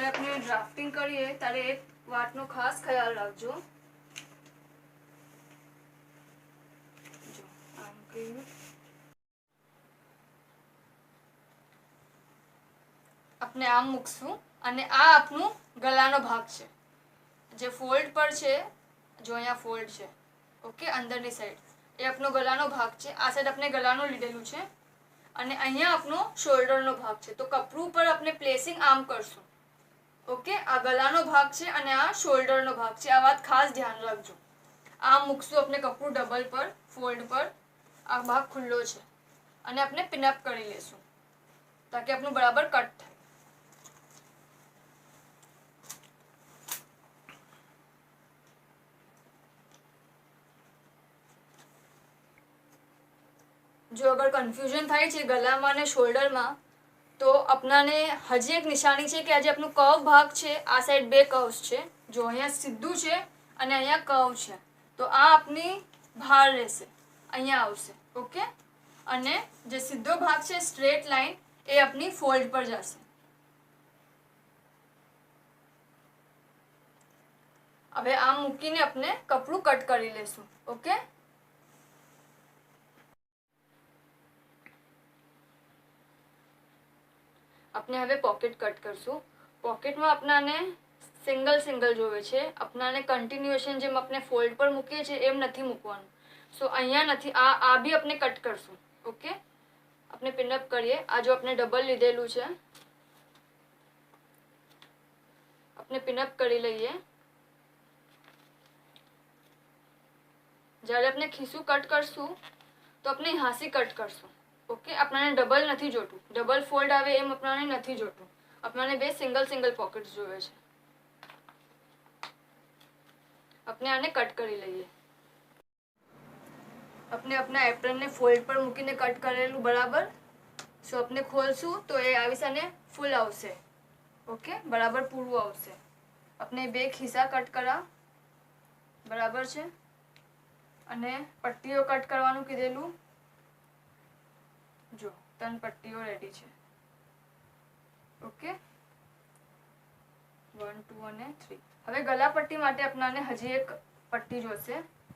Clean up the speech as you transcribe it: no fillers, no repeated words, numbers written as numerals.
આપણે ડ્રાફ્ટિંગ કરીએ ત્યારે એક વાતનો ખાસ ખ્યાલ રાખજો. જો આમ કર્યું, આપણે આમ મૂકશું અને આ આપણું ગલાનો ભાગ છે, જે ફોલ્ડ પર છે, જો અહીંયા ફોલ્ડ છે, ઓકે, અંદરની સાઈડ એ આપણો ગલાનો ભાગ છે. આ સાઈડ આપણે ગલાનું લીધેલું છે અને અહીંયા આપણો શોલ્ડરનો ભાગ છે. તો કપડું પર આપણે પ્લેસિંગ આમ કરશું, ઓકે. આ ગલાનો ભાગ છે અને આ શોલ્ડરનો ભાગ છે. આ વાત ખાસ ધ્યાન રાખજો. આમ મૂકશું આપણે કપડું ડબલ પર, ફોલ્ડ પર, આ ભાગ ખુલ્લો છે અને આપણે પિનઅપ કરી લેશું તાકે આપણું બરાબર કટ થાય. જો અગર કન્ફ્યુઝન થાય છે ગલામાં અને શોલ્ડરમાં, તો આપણાને હજી એક નિશાની છે કે આજે આપણું કર્વ ભાગ છે, આ સાઈડ બે કર્વ્સ છે, જો અહીંયા સીધું છે અને અહીંયા કર્વ છે, તો આ આપણી બહાર રહેશે, અહીંયા આવશે, ઓકે. અને જે સીધો ભાગ છે સ્ટ્રેટ લાઈન એ આપણી ફોલ્ડ પર જશે. હવે આમ મૂકીને આપણે કપડું કટ કરી લેશું, ઓકે. આપણે હવે પોકેટ કટ કરશું. પોકેટમાં આપણાને સિંગલ જોવે છે. આપણાને કન્ટિન્યુએશન જેમ આપણે ફોલ્ડ પર મૂકીએ છીએ એમ નથી મૂકવાનું. સો અહીંયા નથી, આ બી આપણે કટ કરશું, ઓકે. આપણે પિનઅપ કરીએ. આ જો આપણે ડબલ લીધેલું છે, આપણે પિનઅપ કરી લઈએ. જ્યારે આપણે ખીસું કટ કરશું તો આપણે હાંસી કટ કરશું, ઓકે. આપણને ડબલ નથી જોતું, ડબલ ફોલ્ડ આવે એમ આપણને નથી જોતું. આપણને બે સિંગલ પોકેટ્સ જોવે છે. આપણે આને કટ કરી લઈએ. આપણે આપણા એપ્રનને ફોલ્ડ પર મૂકીને કટ કરેલું બરાબર. સો આપણે ખોલશું તો એ આવીશ અને ફૂલ આવશે, ઓકે, બરાબર પૂરું આવશે. આપણે બે ખિસ્સા કટ કરા, બરાબર છે. અને પટ્ટીઓ કટ કરવાનું કીધેલું, જો 3 પટ્ટીઓ રેડી છે, ઓકે. 1 2 અને 3. હવે ગલા પટ્ટી માટે આપણને હજી એક પટ્ટી જોશે.